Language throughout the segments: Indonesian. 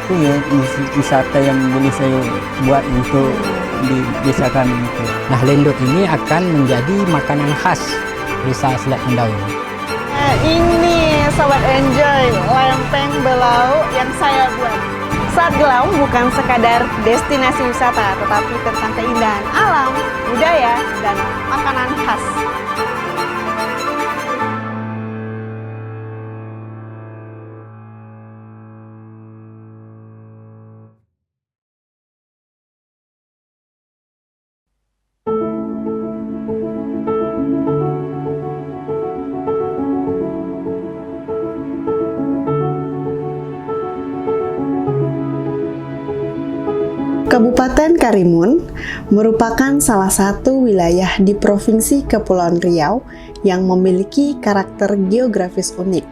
itu ya wisata yang boleh saya buat untuk di desa kami itu. Nah, lendot ini akan menjadi makanan khas desa Selat Mendaun. Ini Sobat Enjoy, lempeng belau yang saya buat. Selat Gelam bukan sekadar destinasi wisata, tetapi tentang keindahan alam, budaya, dan makanan khas. Kabupaten Karimun merupakan salah satu wilayah di Provinsi Kepulauan Riau yang memiliki karakter geografis unik,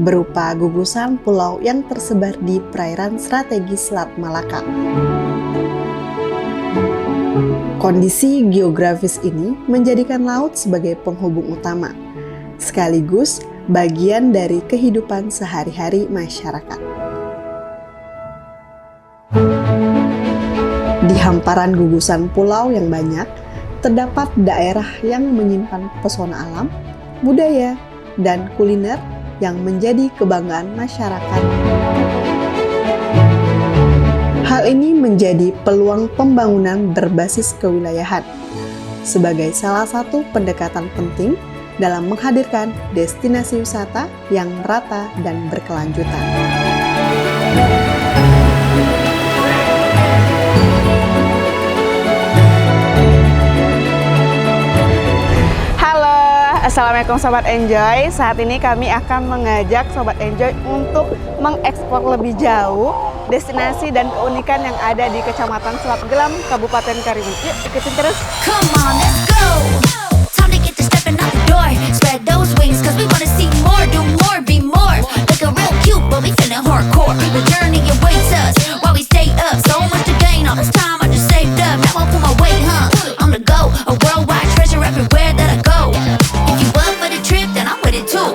berupa gugusan pulau yang tersebar di perairan strategis Selat Malaka. Kondisi geografis ini menjadikan laut sebagai penghubung utama, sekaligus bagian dari kehidupan sehari-hari masyarakat. Di hamparan gugusan pulau yang banyak, terdapat daerah yang menyimpan pesona alam, budaya, dan kuliner yang menjadi kebanggaan masyarakat. Hal ini menjadi peluang pembangunan berbasis kewilayahan sebagai salah satu pendekatan penting dalam menghadirkan destinasi wisata yang merata dan berkelanjutan. Assalamualaikum Sobat Enjoy. Saat ini kami akan mengajak Sobat Enjoy untuk mengeksplor lebih jauh destinasi dan keunikan yang ada di Kecamatan Selat Gelam, Kabupaten Karimun. Yuk, ikutin terus. Come on, let's go. Time to get to stepping out the door. Spread those wings, cause we wanna see more, do more, be more. Like a real cute, but we feeling hardcore. The journey awaits us while we stay up. So much to gain, all this time I just saved up. Now I pull my weight, on the go. A worldwide treasure everywhere that I go. If you up for the trip, then I'm with it too.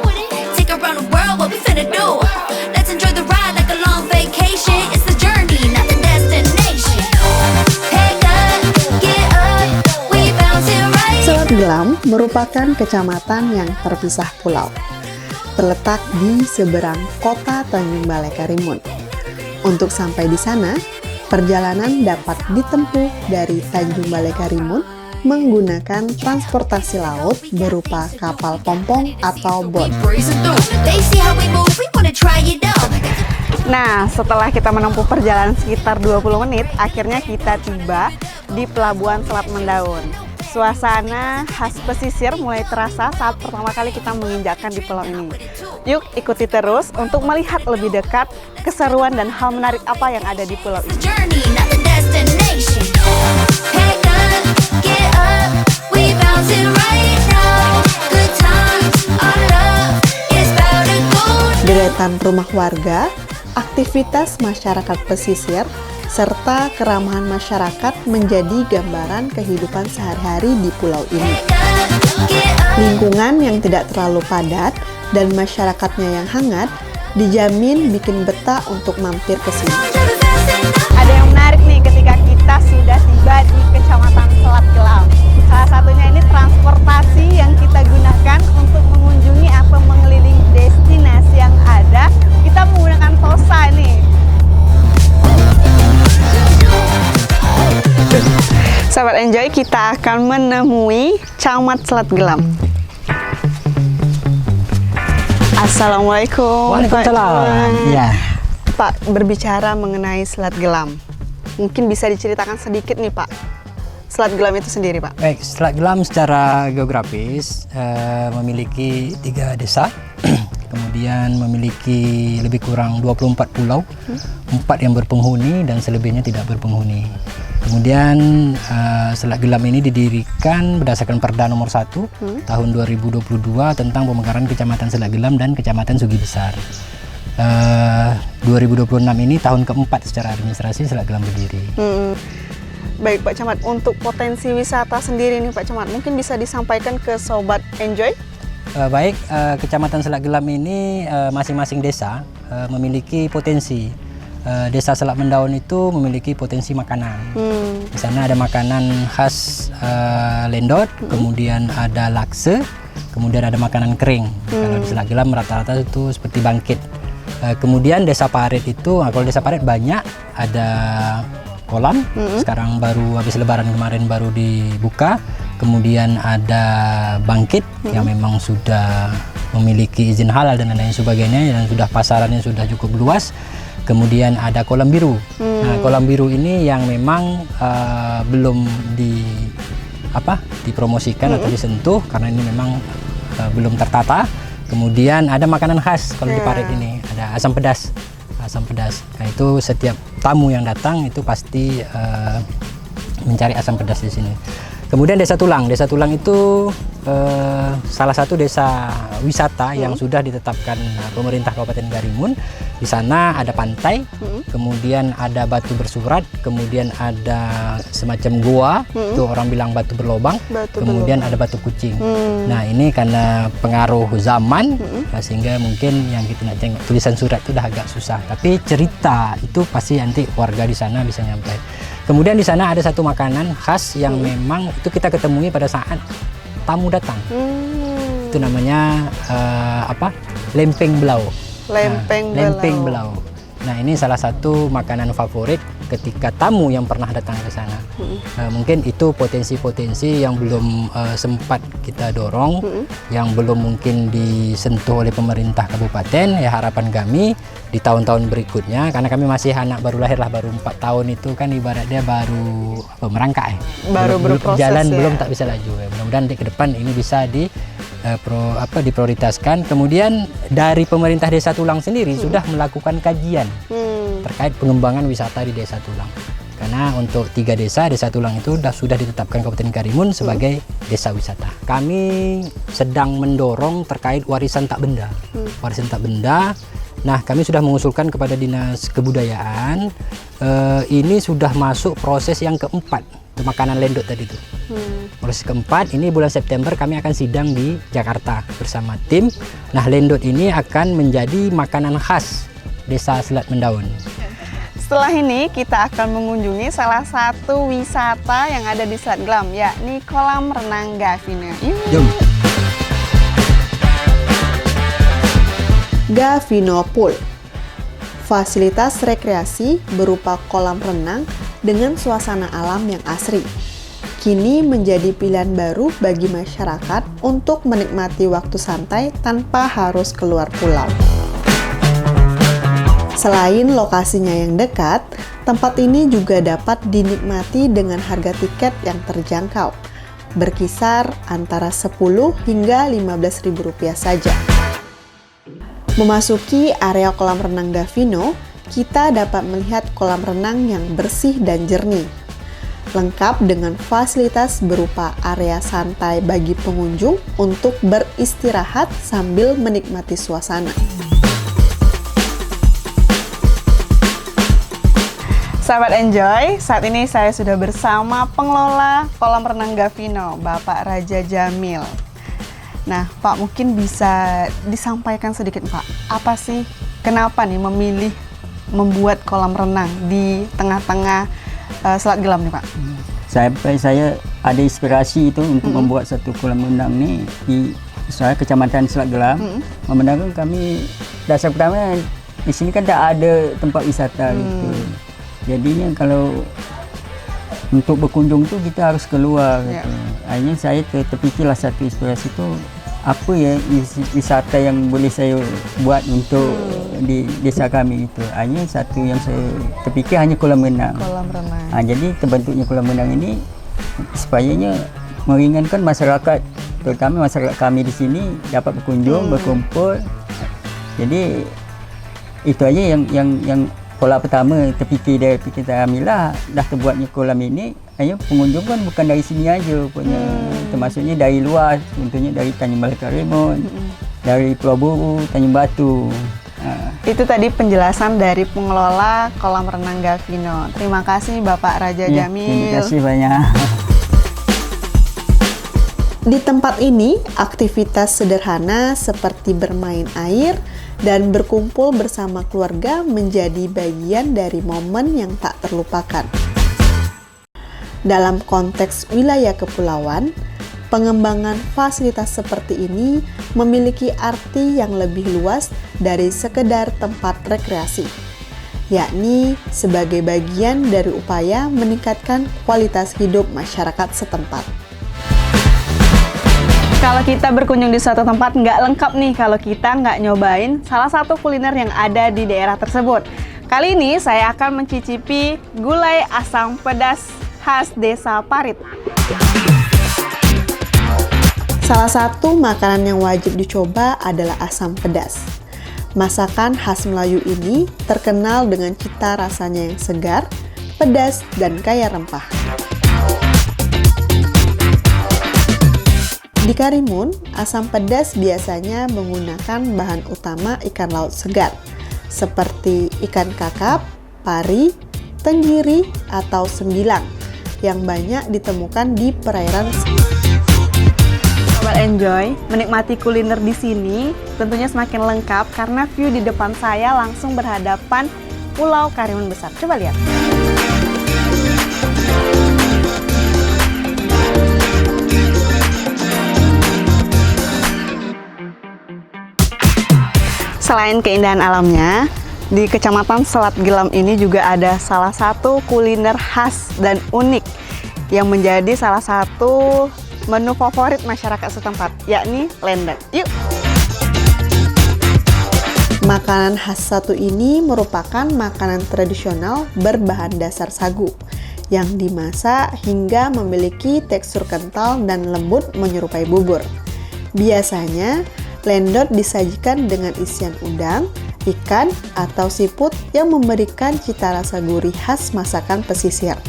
Take around the world, what we finna do? Let's enjoy the ride like a long vacation. It's the journey, not the destination. Hey up, get up, we bouncing right. Selat Gelam merupakan kecamatan yang terpisah pulau, terletak di seberang kota Tanjung Balai Karimun. Untuk sampai di sana, perjalanan dapat ditempuh dari Tanjung Balai Karimun menggunakan transportasi laut berupa kapal pompong atau bot. They see how we move, we wanna try it out. Nah, setelah kita menempuh perjalanan sekitar 20 menit, akhirnya kita tiba di Pelabuhan Selat Mendaun. Suasana khas pesisir mulai terasa saat pertama kali kita menginjakkan di pulau ini. Yuk ikuti terus untuk melihat lebih dekat keseruan dan hal menarik apa yang ada di pulau ini. Journey, not the destination. Hey up, get up, we bouncing right now. Good times, our love is about to go. Deretan rumah warga, aktivitas masyarakat pesisir, serta keramahan masyarakat menjadi gambaran kehidupan sehari-hari di pulau ini. Lingkungan yang tidak terlalu padat dan masyarakatnya yang hangat dijamin bikin betah untuk mampir ke sini. Ada yang menarik nih ketika kita sudah tiba di Kecamatan Selat Gelam. Salah satunya ini transportasi yang kita gunakan untuk mengunjungi atau mengelilingi destinasi yang ada. Kita menggunakan Tosa nih. Sahabat Enjoy, kita akan menemui Camat Selat Gelam. Assalamualaikum. Waalaikumsalam. Ya. Pak, berbicara mengenai Selat Gelam, mungkin bisa diceritakan sedikit nih Pak, Selat Gelam itu sendiri Pak. Baik, Selat Gelam secara geografis memiliki 3 desa, kemudian memiliki lebih kurang 24 pulau, 4 yang berpenghuni dan selebihnya tidak berpenghuni. Kemudian Selat Gelam ini didirikan berdasarkan Perda nomor 1 tahun 2022 tentang pemekaran Kecamatan Selat Gelam dan Kecamatan Sugi Besar. 2026 ini tahun keempat secara administrasi Selat Gelam berdiri. Baik Pak Camat, untuk potensi wisata sendiri nih Pak Camat, mungkin bisa disampaikan ke Sobat Enjoy? Baik, Kecamatan Selat Gelam ini masing-masing desa memiliki potensi. Desa Selat Mendaun itu memiliki potensi makanan. Di sana ada makanan khas lendot, kemudian ada lakse, kemudian ada makanan kering. Kalau di Selat Gelam rata-rata itu seperti bangkit. Kemudian Desa Parit itu, kalau Desa Parit banyak ada kolam. Sekarang baru habis Lebaran kemarin baru dibuka. Kemudian ada bangkit yang memang sudah memiliki izin halal dan lain sebagainya, dan sudah pasarannya sudah cukup luas. Kemudian ada kolam biru. Nah, kolam biru ini yang memang belum dipromosikan atau disentuh karena ini memang belum tertata. Kemudian ada makanan khas kalau di Parit ini, ada asam pedas. Asam pedas. Nah, itu setiap tamu yang datang itu pasti mencari asam pedas di sini. Kemudian Desa Tulang. Desa Tulang itu salah satu desa wisata yang sudah ditetapkan pemerintah Kabupaten Karimun. Di sana ada pantai, kemudian ada batu bersurat, kemudian ada semacam goa, itu orang bilang batu berlobang, kemudian ada batu kucing. Nah, ini karena pengaruh zaman, sehingga mungkin yang kita nak tengok tulisan surat itu udah agak susah. Tapi cerita itu pasti nanti warga di sana bisa nyampai. Kemudian di sana ada satu makanan khas yang memang itu kita ketemui pada saat tamu datang. Itu namanya lempeng belau. Lempeng belau. Nah, ini salah satu makanan favorit ketika tamu yang pernah datang ke sana. Mungkin itu potensi-potensi yang belum sempat kita dorong, yang belum mungkin disentuh oleh pemerintah kabupaten. Ya, harapan kami di tahun-tahun berikutnya, karena kami masih anak baru lahir lah, baru 4 tahun itu kan ibarat dia baru merangkak baru berproses jalan ya. Belum tak bisa laju ya. Mudah-mudahan di ke depan ini bisa diprioritaskan. Kemudian dari pemerintah Desa Tulang sendiri sudah melakukan kajian terkait pengembangan wisata di Desa Tulang. Karena untuk 3 desa Tulang itu sudah ditetapkan Kabupaten Karimun sebagai desa wisata. Kami sedang mendorong terkait warisan tak benda. Warisan tak benda. Nah, kami sudah mengusulkan kepada Dinas Kebudayaan, ini sudah masuk proses yang keempat, makanan lendot tadi itu. Proses keempat, ini bulan September kami akan sidang di Jakarta bersama tim. Nah, lendot ini akan menjadi makanan khas Desa Selat Mendaun. Setelah ini kita akan mengunjungi salah satu wisata yang ada di Selat Gelam, yakni kolam renang Gavino. Jom. Gavino Pool, fasilitas rekreasi berupa kolam renang dengan suasana alam yang asri, kini menjadi pilihan baru bagi masyarakat untuk menikmati waktu santai tanpa harus keluar pulau. Selain lokasinya yang dekat, tempat ini juga dapat dinikmati dengan harga tiket yang terjangkau, berkisar antara 10 hingga Rp15.000 saja. Memasuki area kolam renang Gavino, kita dapat melihat kolam renang yang bersih dan jernih, lengkap dengan fasilitas berupa area santai bagi pengunjung untuk beristirahat sambil menikmati suasana. Sahabat Enjoy, saat ini saya sudah bersama pengelola kolam renang Gavino, Bapak Raja Jamil. Nah, Pak, mungkin bisa disampaikan sedikit, Pak, apa sih, kenapa nih memilih membuat kolam renang di tengah-tengah Selat Gelam nih, Pak? Saya ada inspirasi itu untuk membuat satu kolam renang nih di Kecamatan Selat Gelam. Memandangkan kami dasar pertama di sini kan tak ada tempat wisata gitu. Jadinya kalau untuk berkunjung tu kita harus keluar gitu. Akhirnya saya terfikirlah satu inspirasi tu, apa ya wisata yang boleh saya buat untuk di desa kami itu. Hanya satu yang saya terfikir hanya kolam renang. Kolam renang. Jadi terbentuknya kolam renang ini supayanya meringankan masyarakat, terutama masyarakat kami di sini dapat berkunjung, berkumpul. Jadi itu aja yang pola pertama terfikir dari kita ambil dah terbuatnya kolam ini. Hanya pengunjung kan bukan dari sini aja punya, termasuknya dari luar, contohnya dari Tanjung Balai Karimun, dari Pulau Buru, Tanjung Batu. Itu tadi penjelasan dari pengelola kolam renang Gavino. Terima kasih Bapak Raja Jamil. Terima kasih banyak. Di tempat ini, aktivitas sederhana seperti bermain air dan berkumpul bersama keluarga menjadi bagian dari momen yang tak terlupakan. Dalam konteks wilayah kepulauan, pengembangan fasilitas seperti ini memiliki arti yang lebih luas dari sekedar tempat rekreasi, yakni sebagai bagian dari upaya meningkatkan kualitas hidup masyarakat setempat. Kalau kita berkunjung di suatu tempat nggak lengkap nih kalau kita nggak nyobain salah satu kuliner yang ada di daerah tersebut. Kali ini saya akan mencicipi gulai asam pedas khas Desa Parit. Salah satu makanan yang wajib dicoba adalah asam pedas. Masakan khas Melayu ini terkenal dengan cita rasanya yang segar, pedas, dan kaya rempah. Di Karimun, asam pedas biasanya menggunakan bahan utama ikan laut segar, seperti ikan kakap, pari, tenggiri, atau sembilang, yang banyak ditemukan di perairan. Sobat Enjoy, menikmati kuliner di sini tentunya semakin lengkap karena view di depan saya langsung berhadapan Pulau Karimun Besar. Coba lihat. Selain keindahan alamnya, di Kecamatan Selat Gelam ini juga ada salah satu kuliner khas dan unik yang menjadi salah satu menu favorit masyarakat setempat, yakni lendek. Yuk! Makanan khas satu ini merupakan makanan tradisional berbahan dasar sagu yang dimasak hingga memiliki tekstur kental dan lembut menyerupai bubur. Biasanya, lendot disajikan dengan isian udang, ikan, atau siput yang memberikan cita rasa gurih khas masakan pesisir.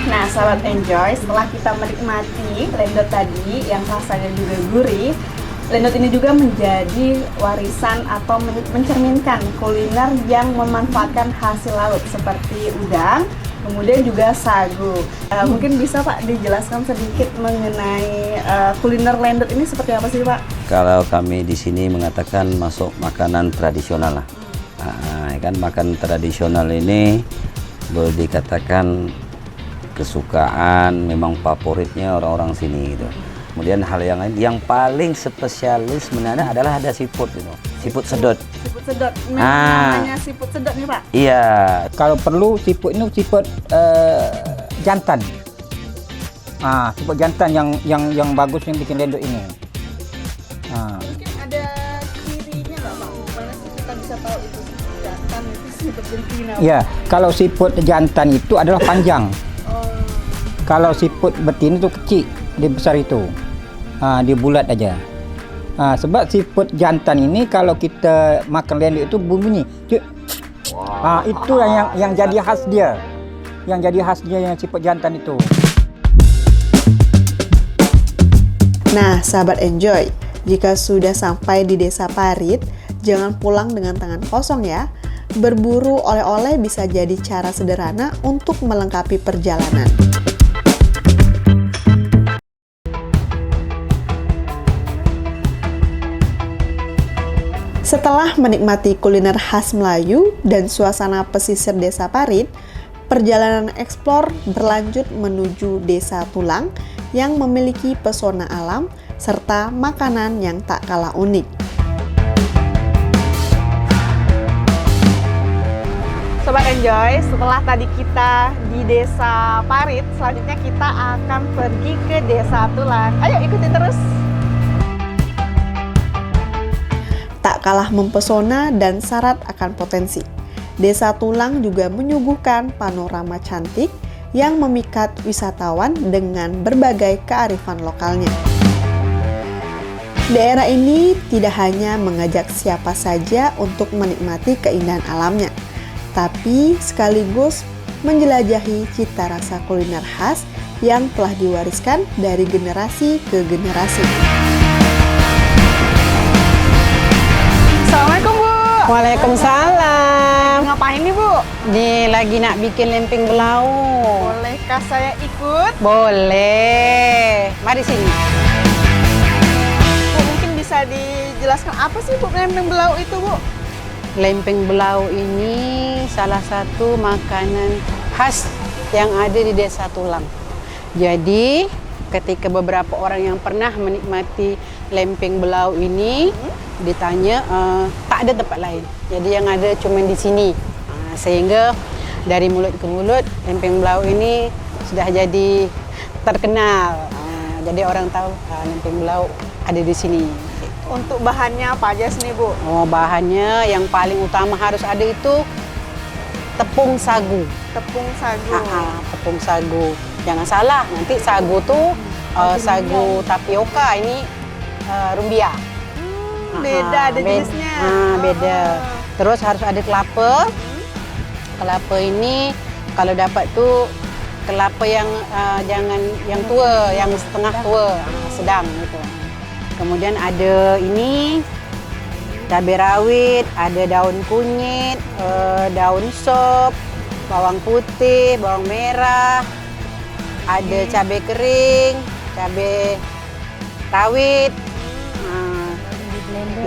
Nah, sahabat Enjoy, setelah kita menikmati lendot tadi yang rasanya juga gurih, lendot ini juga menjadi warisan atau mencerminkan kuliner yang memanfaatkan hasil laut seperti udang, kemudian juga sagu. Mungkin bisa Pak dijelaskan sedikit mengenai kuliner lendot ini seperti apa sih Pak? Kalau kami di sini mengatakan masuk makanan tradisional lah. Kan makanan tradisional ini boleh dikatakan kesukaan, memang favoritnya orang-orang sini gitu. Kemudian hal yang lain, yang paling spesialis sebenarnya adalah ada siput gitu. Siput sedot. Siput sedot. Namanya siput sedot nih Pak? Iya. Kalau perlu siput ini siput jantan. Siput jantan yang bagus yang bikin lendot ini. Mungkin ada cirinya nggak Pak? Gimana sih kita bisa tahu itu siput jantan, itu siput betina? Ya, kalau siput jantan itu adalah panjang. Kalau siput betina itu kecil, dia besar itu. Dia bulat aja. Sebab siput jantan ini kalau kita makan lendot itu bunyi. Itu yang jadi khas dia. Yang jadi khas dia yang siput jantan itu. Nah, sahabat Enjoy, jika sudah sampai di Desa Parit, jangan pulang dengan tangan kosong ya. Berburu oleh-oleh bisa jadi cara sederhana untuk melengkapi perjalanan. Setelah menikmati kuliner khas Melayu dan suasana pesisir Desa Parit, perjalanan eksplor berlanjut menuju Desa Tulang yang memiliki pesona alam serta makanan yang tak kalah unik. Sobat Enjoy, setelah tadi kita di Desa Parit, selanjutnya kita akan pergi ke Desa Tulang. Ayo ikuti terus! Tak kalah mempesona dan syarat akan potensi, Desa Tulang juga menyuguhkan panorama cantik yang memikat wisatawan dengan berbagai kearifan lokalnya. Daerah ini tidak hanya mengajak siapa saja untuk menikmati keindahan alamnya, tapi sekaligus menjelajahi cita rasa kuliner khas yang telah diwariskan dari generasi ke generasi. Assalamualaikum Bu. Waalaikumsalam. Ngapain nih Bu? Nih lagi nak bikin lempeng belau. Bolehkah saya ikut? Boleh. Mari sini. Bu, mungkin bisa dijelaskan apa sih Bu lempeng belau itu Bu? Lempeng belau ini salah satu makanan khas yang ada di Desa Tulang. Jadi, ketika beberapa orang yang pernah menikmati lempeng belau ini ditanya, tak ada tempat lain. Jadi yang ada cuma di sini. Sehingga dari mulut ke mulut, lempeng belau ini sudah jadi terkenal. Jadi orang tahu lempeng belau ada di sini. Untuk bahannya apa aja sih Bu? Oh, bahannya yang paling utama harus ada itu tepung sagu. Tepung sagu. Tepung sagu. Jangan salah, nanti sagu tuh sagu tapioka, ini rumbia. Beda ada jenisnya. Beda. Terus harus ada kelapa. Kelapa ini kalau dapat tuh kelapa yang jangan yang tua, yang setengah tua, sedang gitu. Kemudian ada ini cabai rawit, ada daun kunyit, daun sop, bawang putih, bawang merah, ada cabai kering, cabai rawit.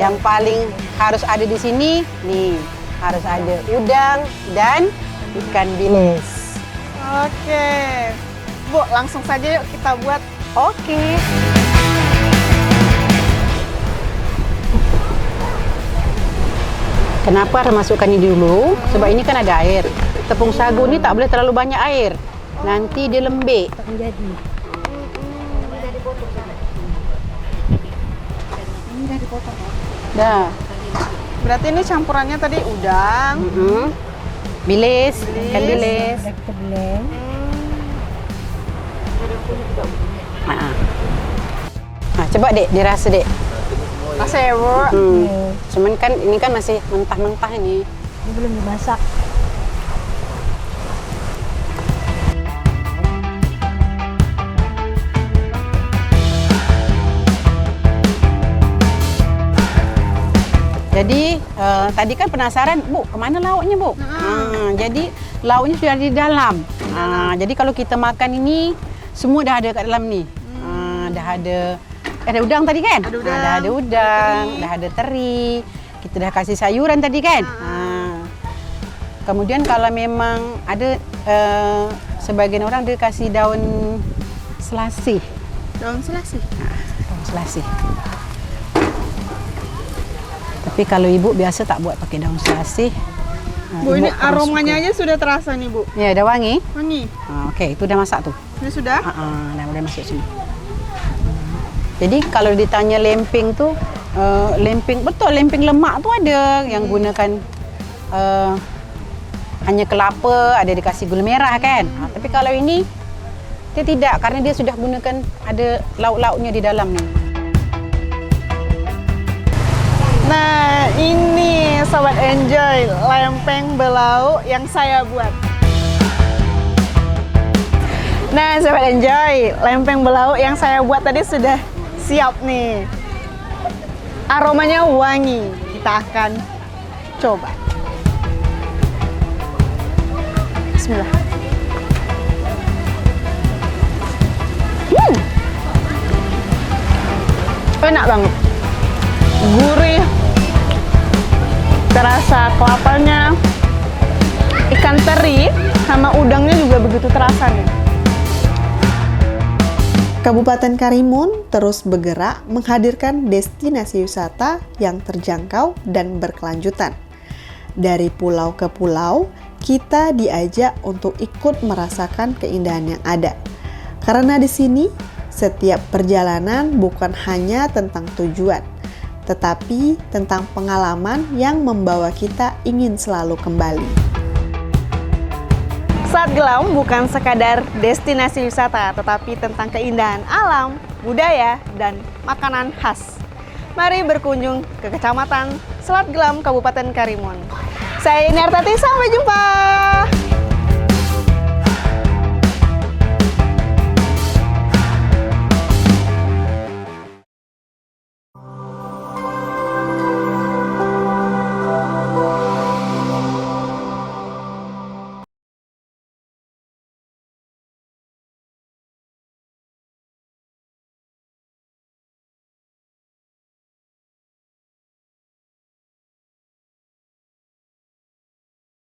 Yang paling harus ada di sini nih, harus ada udang dan ikan bilis. Oke. Bu, langsung saja yuk kita buat. Oke. Kenapa harus masukkan ini dulu? Sebab ini kan ada air. Tepung sagu ini tak boleh terlalu banyak air. Nanti dia lembek. Tak menjadi. Ini dah dipotong. Dah. Berarti ini campurannya tadi udang, bilis, ikan bilis. Nah, coba dek, dirasa dek. rasa ya Bu. Cuman kan ini kan masih mentah-mentah ini. Ini belum dimasak. Jadi tadi kan penasaran, Bu, kemana lauknya, Bu? Jadi lauknya sudah di dalam. Jadi kalau kita makan ini semua dah ada kat dalam ni. Dah ada udang tadi kan? Dah ada udang, dah ada teri. Kita dah kasih sayuran tadi kan? Kemudian kalau memang ada sebagian orang dia kasih daun selasih. Daun selasih? Daun selasih. Tapi kalau ibu biasa tak buat pakai daun selasih. Bu, ini aromanya aja sudah terasa nih Bu. Ya, dah wangi. Wangi. Okey, itu dah masak tu. Ini sudah? Dah masuk sini. Jadi kalau ditanya lempeng tu, lempeng betul, lempeng lemak tu ada yang gunakan hanya kelapa, ada dikasih gula merah kan. Tapi kalau ini dia tidak, karena dia sudah gunakan ada lauk-lauknya di dalam ni. Nah, ini Sobat Enjoy, lempeng belau yang saya buat. Nah, Sobat Enjoy, lempeng belau yang saya buat tadi sudah siap nih. Aromanya wangi. Kita akan coba. Bismillah. Enak banget. Gurih. Terasa kelapanya, ikan teri, sama udangnya juga begitu terasa nih. Kabupaten Karimun terus bergerak menghadirkan destinasi wisata yang terjangkau dan berkelanjutan. Dari pulau ke pulau, kita diajak untuk ikut merasakan keindahan yang ada. Karena di sini, setiap perjalanan bukan hanya tentang tujuan, tetapi tentang pengalaman yang membawa kita ingin selalu kembali. Selat Gelam bukan sekadar destinasi wisata, tetapi tentang keindahan alam, budaya, dan makanan khas. Mari berkunjung ke Kecamatan Selat Gelam, Kabupaten Karimun. Saya Iniartati, sampai jumpa!